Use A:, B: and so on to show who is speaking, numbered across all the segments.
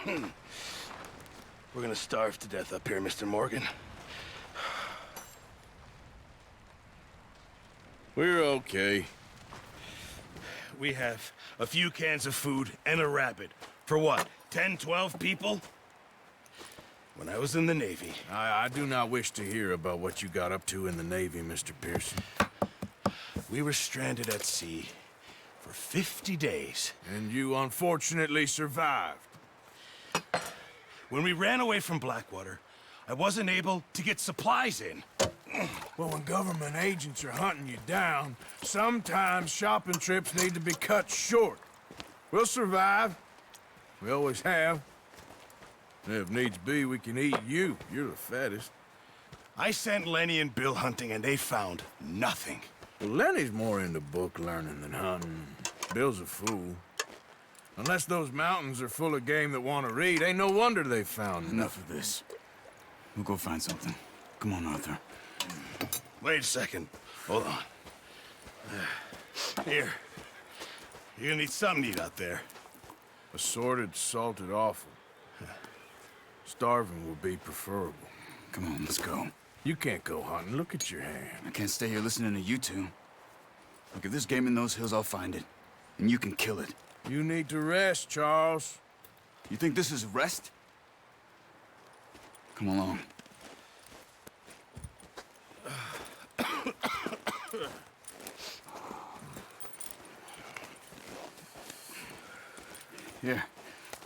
A: We're gonna starve to death up here, Mr. Morgan.
B: We're okay.
A: We have a few cans of food and a rabbit. For what, 10, 12 people? When I was in the Navy...
B: I do not wish to hear about what you got up to in the Navy, Mr. Pearson.
A: We were stranded at sea for 50 days.
B: And you unfortunately survived.
A: When we ran away from Blackwater, I wasn't able to get supplies in.
B: Well, when government agents are hunting you down, sometimes shopping trips need to be cut short. We'll survive. We always have. And if needs be, we can eat you. You're the fattest.
A: I sent Lenny and Bill hunting, and they found nothing.
B: Well, Lenny's more into book learning than hunting. Bill's a fool. Unless those mountains are full of game that want to read, ain't no wonder they found
C: Enough of this. We'll go find something. Come on, Arthur.
A: Wait a second. Hold on. Here. You're gonna need something to eat out there.
B: Assorted, salted offal. Starving will be preferable.
C: Come on, let's go.
B: You can't go hunting. Look at your hand.
C: I can't stay here listening to you two. Look, if there's game in those hills, I'll find it. And you can kill it.
B: You need to rest, Charles.
C: You think this is rest? Come along. Here,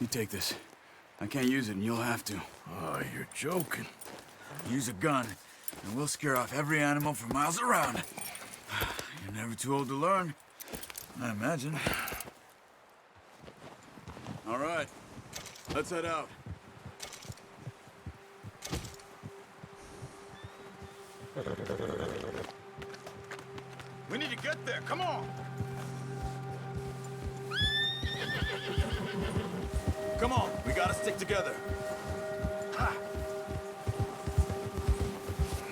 C: you take this. I can't use it, and you'll have to.
B: Oh, you're joking.
C: Use a gun, and we'll scare off every animal for miles around. You're never too old to learn, I imagine. All right, let's head out.
A: We need to get there. Come on.
C: Come on, we gotta stick together.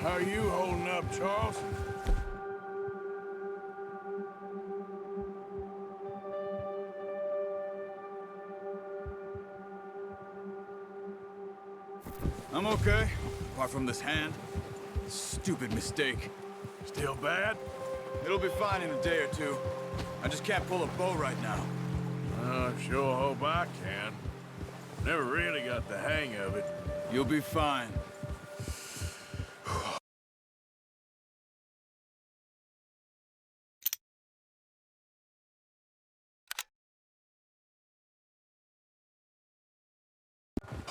B: How are you holding up, Charles?
C: I'm okay, apart from this hand. Stupid mistake.
B: Still bad?
C: It'll be fine in a day or two. I just can't pull a bow right now.
B: I sure hope I can. Never really got the hang of it.
C: You'll be fine.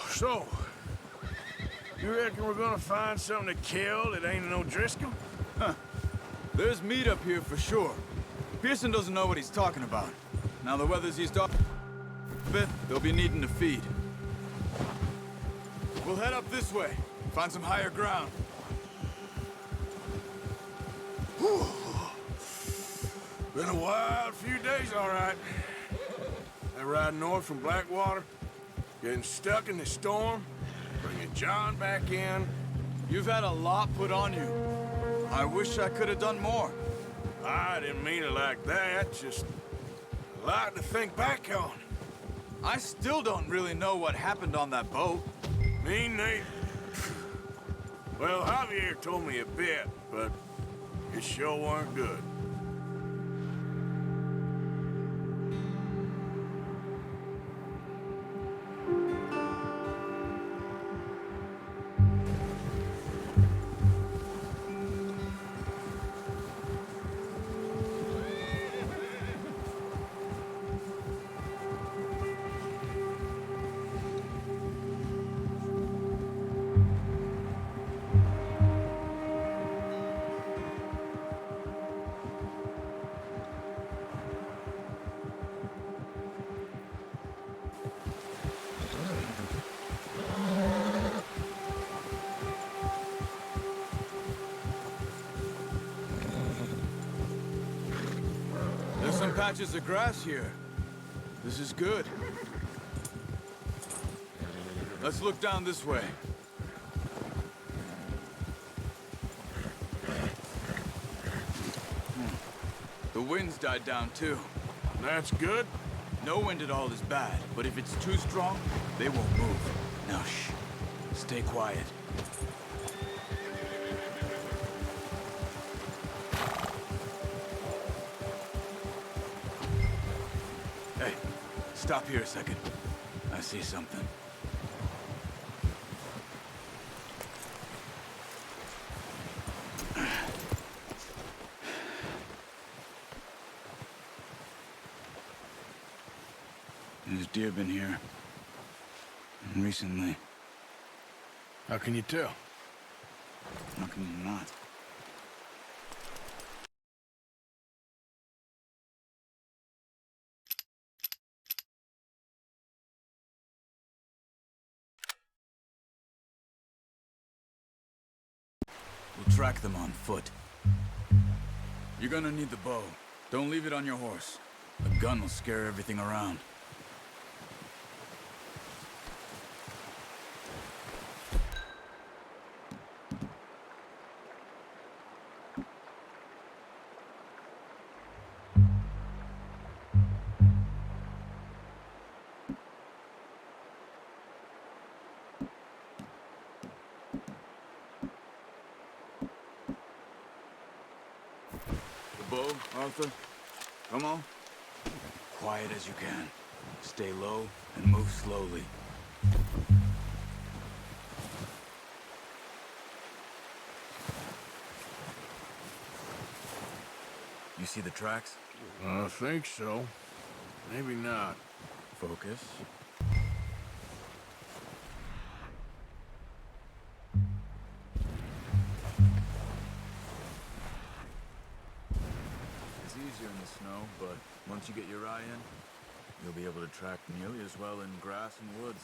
B: So, you reckon we're gonna find something to kill that ain't no Driscoll?
C: There's meat up here for sure. Pearson doesn't know what he's talking about. Now the weather's eased off a bit, they'll be needing to feed. We'll head up this way, find some higher ground.
B: Whew. Been a wild few days, all right. That ride north from Blackwater, getting stuck in the storm, bringing John back in.
C: You've had a lot put on you. I wish I could have done more.
B: I didn't mean it like that, just a lot to think back on.
C: I still don't really know what happened on that boat.
B: Me neither. Well, Javier told me a bit, but it sure weren't good.
C: There's some patches of grass here. This is good. Let's look down this way. The wind's died down too.
B: That's good.
C: No wind at all is bad, but if it's too strong, they won't move. Now shh. Stay quiet. Hey, stop here a second. I see something. There's deer been here. Recently.
B: How can you tell?
C: How can you not? We'll track them on foot. You're gonna need the bow. Don't leave it on your horse. A gun will scare everything around. The bow, Arthur. Come on. Quiet as you can. Stay low and move slowly. You see the tracks?
B: I think so. Maybe not.
C: Focus. It's easier in the snow, but once you get your eye in, you'll be able to track nearly as well in grass and woods.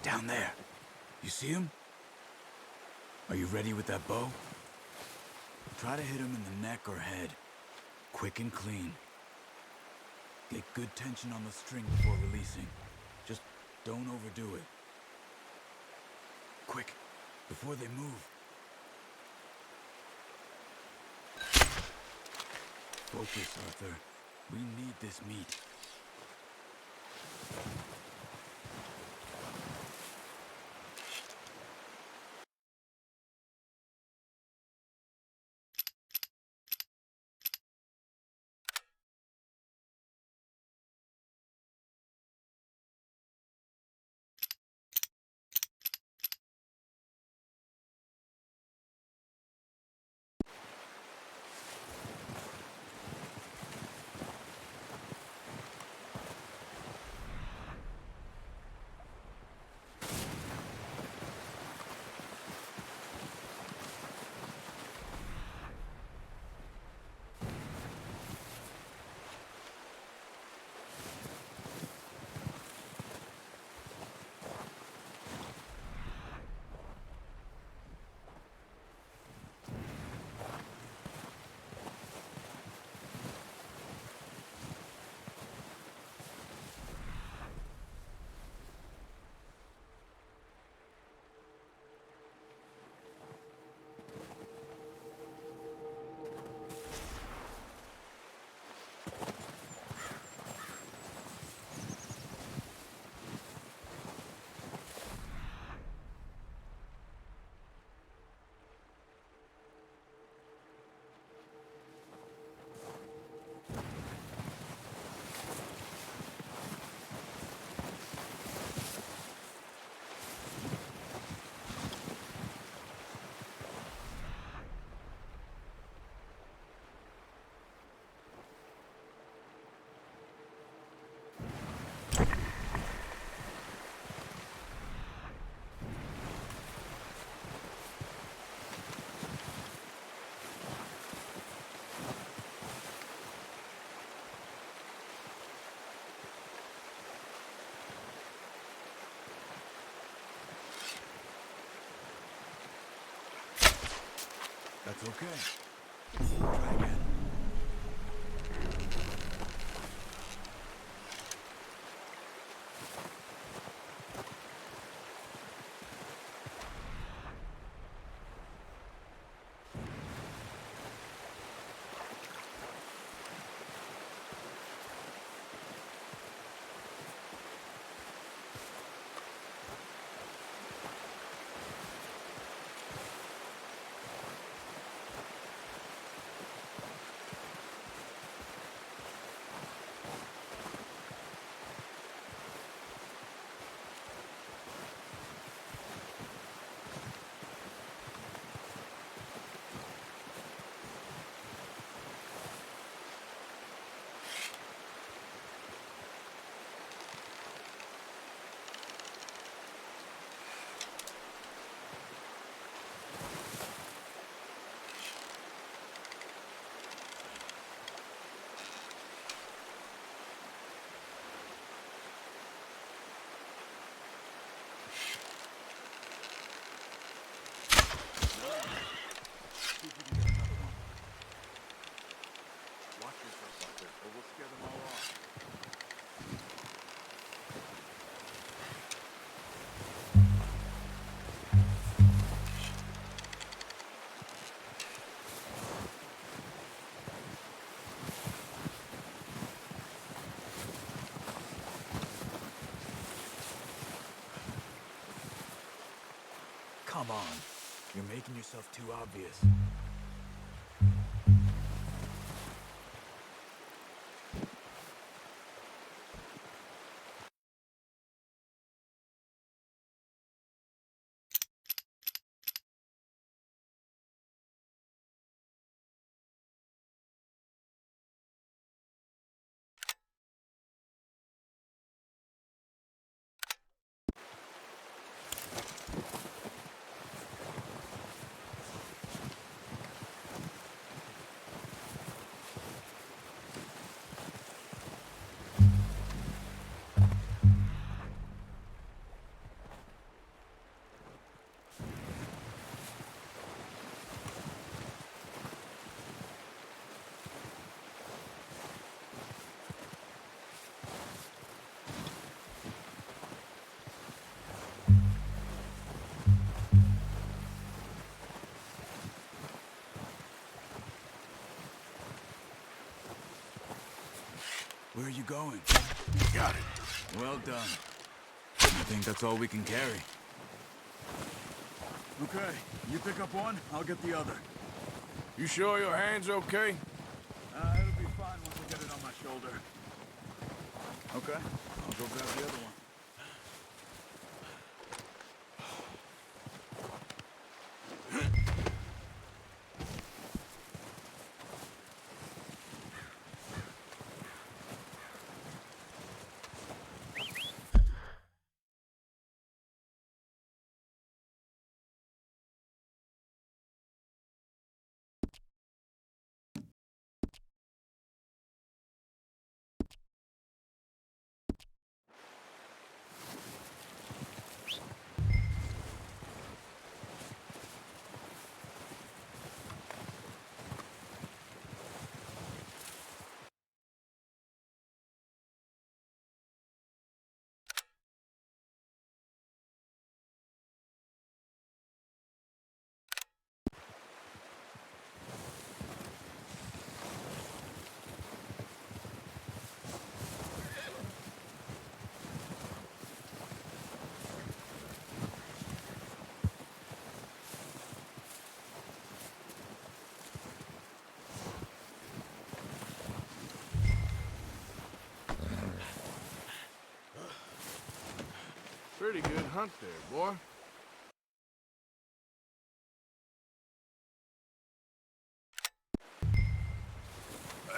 C: Down there. You see him? Are you ready with that bow? Try to hit him in the neck or head. Quick and clean. Get good tension on the string before releasing. Just don't overdo it. Quick, before they move. Focus, Arthur. We need this meat. That's okay. Try again. See if we can get another one. Watch yourself out there, or we'll scare them all off. Come on. You're making yourself too obvious. Where are you going?
B: Got it.
C: Well done. I think that's all we can carry. Okay, you pick up one, I'll get the other.
B: You sure your hand's okay?
C: It'll be fine once I get it on my shoulder. Okay, I'll go grab the other one.
B: Pretty good hunt there, boy.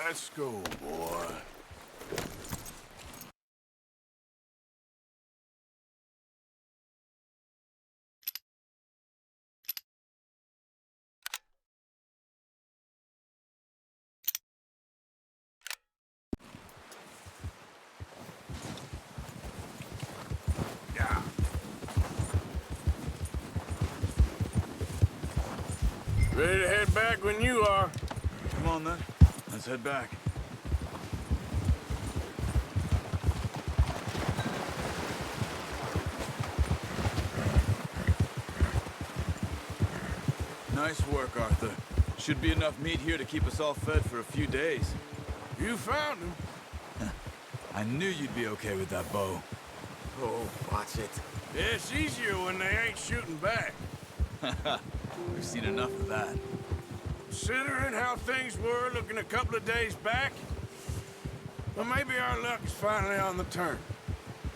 B: Let's go, boy. Ready to head back when you are.
C: Come on, then. Let's head back. Nice work, Arthur. Should be enough meat here to keep us all fed for a few days.
B: You found him.
C: I knew you'd be okay with that bow.
D: Oh, watch it.
B: Yeah, it's easier when they ain't shooting back.
C: We've seen enough of that.
B: Considering how things were looking a couple of days back, well, maybe our luck is finally on the turn.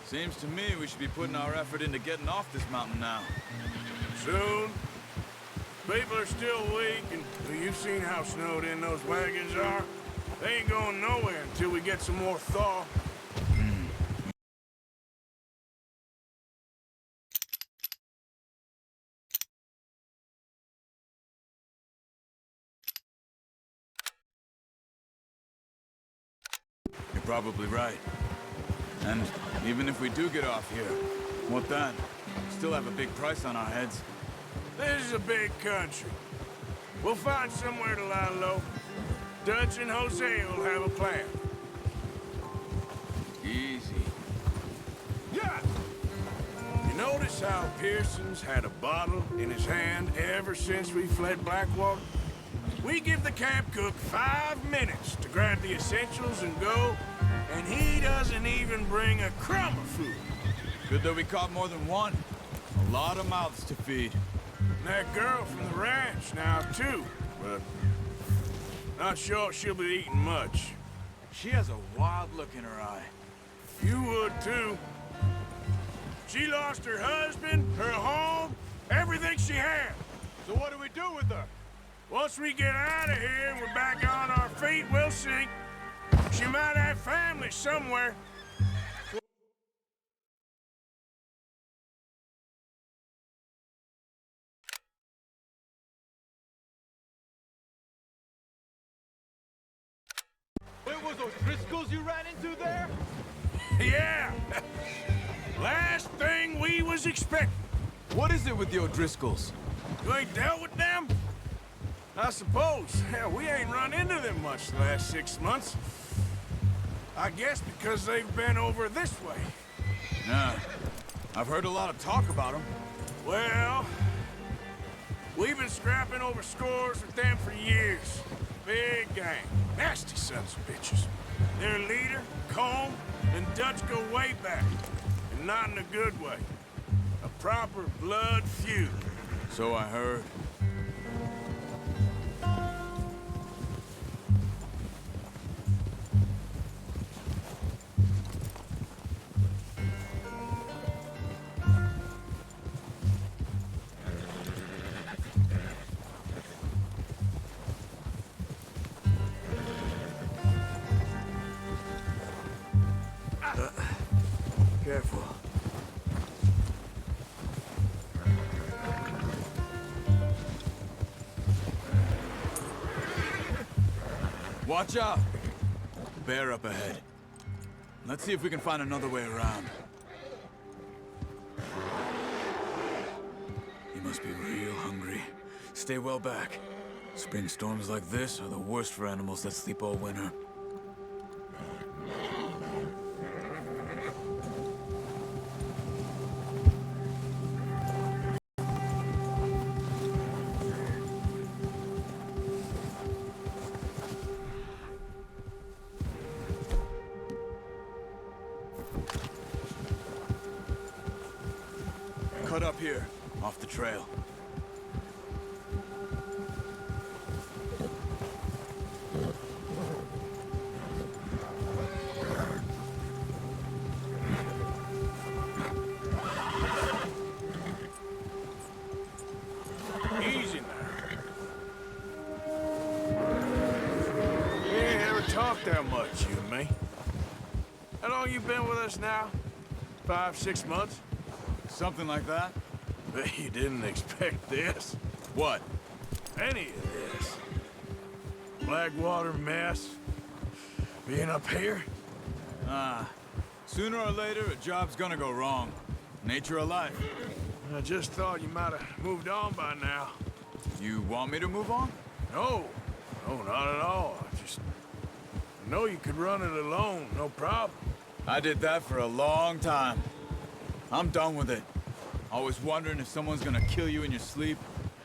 C: Seems to me we should be putting our effort into getting off this mountain now.
B: Soon. People are still weak, and well, you've seen how snowed in those wagons are. They ain't going nowhere until we get some more thaw.
C: You're probably right. And even if we do get off here, what then? We still have a big price on our heads.
B: This is a big country. We'll find somewhere to lie low. Dutch and Hosea will have a plan.
C: Easy.
B: Yeah! You notice how Pearson's had a bottle in his hand ever since we fled Blackwater? We give the camp cook 5 minutes to grab the essentials and go, and he doesn't even bring a crumb of food.
C: Good that we caught more than one. A lot of mouths to feed.
B: And that girl from the ranch now, too, but not sure she'll be eating much.
C: She has a wild look in her eye.
B: You would, too. She lost her husband, her home, everything she had.
C: So what do we do with her?
B: Once we get out of here and we're back on our feet, we'll see. She might have family somewhere.
E: It was those Driscolls you ran into there?
B: Yeah. Last thing we was expecting.
C: What is it with the O'Driscolls?
B: You ain't dealt with them? I suppose. Hell, we ain't run into them much the last 6 months. I guess because they've been over this way.
C: Nah. I've heard a lot of talk about them.
B: Well, we've been scrapping over scores with them for years. Big gang. Nasty sons of bitches. Their leader, Colm, and Dutch go way back. And not in a good way. A proper blood feud.
C: So I heard.
D: Careful.
C: Watch out! Bear up ahead. Let's see if we can find another way around. You must be real hungry. Stay well back. Spring storms like this are the worst for animals that sleep all winter. Cut up here, off the trail.
B: Easy now. We ain't ever talked that much, you and me. How long you been with us now? 5, 6 months?
C: Something like that?
B: Bet you didn't expect this.
C: What?
B: Any of this. Blackwater mess. Being up here?
C: Sooner or later, a job's gonna go wrong. Nature of life.
B: I just thought you might have moved on by now.
C: You want me to move on?
B: No, no, not at all. I know you could run it alone, no problem.
C: I did that for a long time. I'm done with it. Always wondering if someone's gonna kill you in your sleep.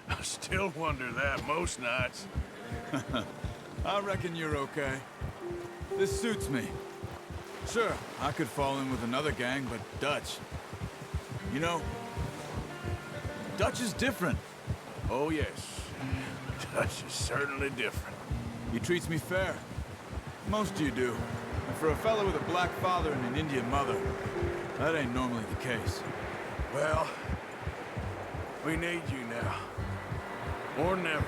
B: I still wonder that most nights.
C: I reckon you're okay. This suits me. Sure, I could fall in with another gang, but Dutch... You know, Dutch is different.
B: Oh, yes. Dutch is certainly different.
C: He treats me fair. Most of you do. And for a fellow with a black father and an Indian mother, that ain't normally the case.
B: Well, we need you now. More than ever.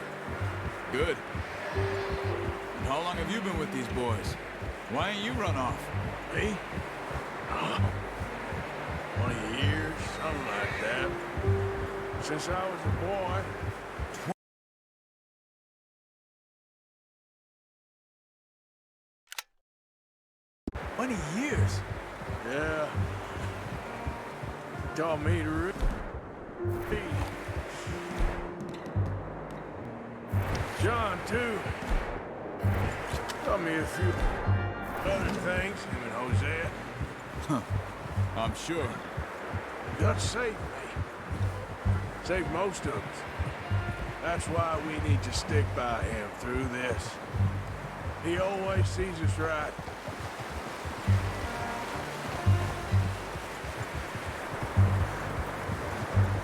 C: Good. And how long have you been with these boys? Why ain't you run off?
B: Me? 20 years, something like that. Since I was a boy.
C: 20 years?
B: Yeah. Taught me to read. John, too. Taught me a few other things, him and Hosea.
C: I'm sure.
B: Dutch saved me. Saved most of us. That's why we need to stick by him through this. He always sees us right.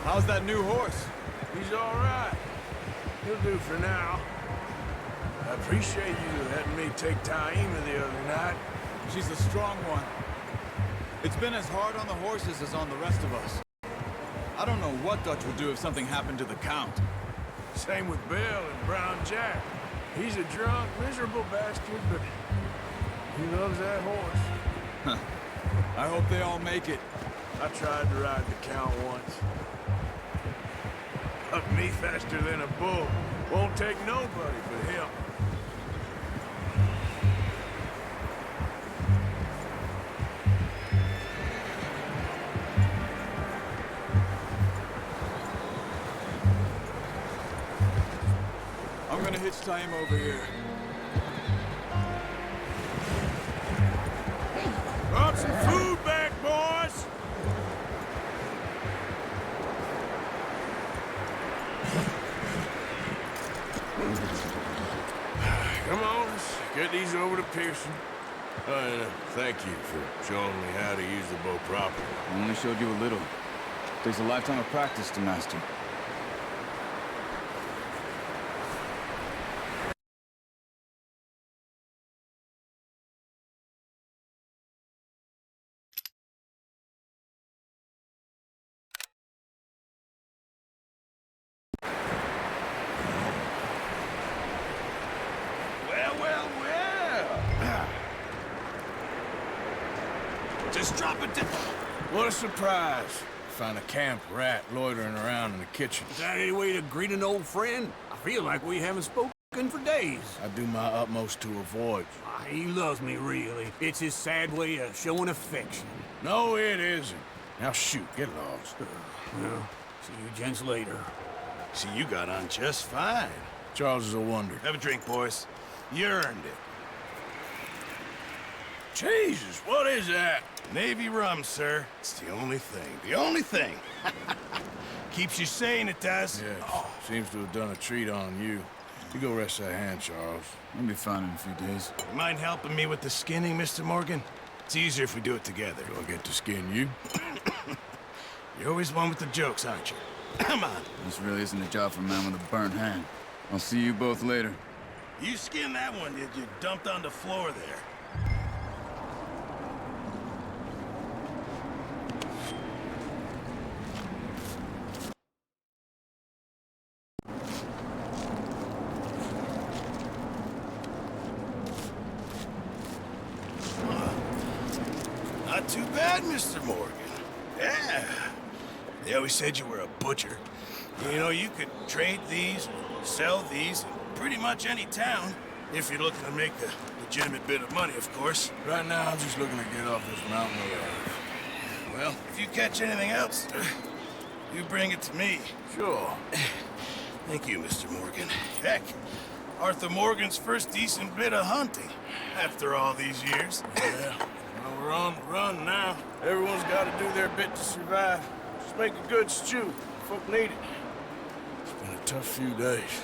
C: How's that new horse?
B: He's all right. He'll do for now. I appreciate you letting me take Taima the other night.
C: She's a strong one. It's been as hard on the horses as on the rest of us. I don't know what Dutch would do if something happened to the Count.
B: Same with Bill and Brown Jack. He's a drunk, miserable bastard, but he loves that horse.
C: I hope they all make it.
B: I tried to ride the Count once. Up me faster than a bull. Won't take nobody but him.
C: I'm gonna hitch Taima over here.
B: Brought some food back, boys! Come on, let's get these over to Pearson. Thank you for showing me how to use the bow properly.
C: I only showed you a little. Takes a lifetime of practice to master.
A: Well. Just drop it down.
B: What a surprise. Find a camp rat loitering around in the kitchen.
F: Is that any way to greet an old friend? I feel like we haven't spoken for days.
B: I do my utmost to avoid you.
F: He loves me, really. It's his sad way of showing affection.
B: No, it isn't. Now shoot, get lost.
F: Well, see you gents later.
A: See, you got on just fine.
B: Charles is a wonder.
A: Have a drink, boys. You earned it.
B: Jesus, what is that?
A: Navy rum, sir. It's the only thing. The only thing. Keeps you sane, it does.
B: Yes, seems to have done a treat on you. You go rest that hand, Charles.
C: I'll be fine in a few days.
A: You mind helping me with the skinning, Mr. Morgan? It's easier if we do it together.
B: Do I get to skin you?
A: You're always one with the jokes, aren't you? Come on.
C: This really isn't a job for a man with a burnt hand. I'll see you both later.
A: You skinned that one, did you? Dumped on the floor there. Not too bad, Mr. Morgan. Yeah. They always said you were a butcher. You know, you could trade these, sell these, in pretty much any town, if you're looking to make a legitimate bit of money, of course.
B: Right now, I'm just looking to get off this mountain alive.
A: Well, if you catch anything else, you bring it to me.
B: Sure.
A: Thank you, Mr. Morgan. Heck, Arthur Morgan's first decent bit of hunting after all these years.
B: Yeah, well, we're on the run now. Everyone's got to do their bit to survive. Just make a good stew. Folk need it. It's been a tough few days.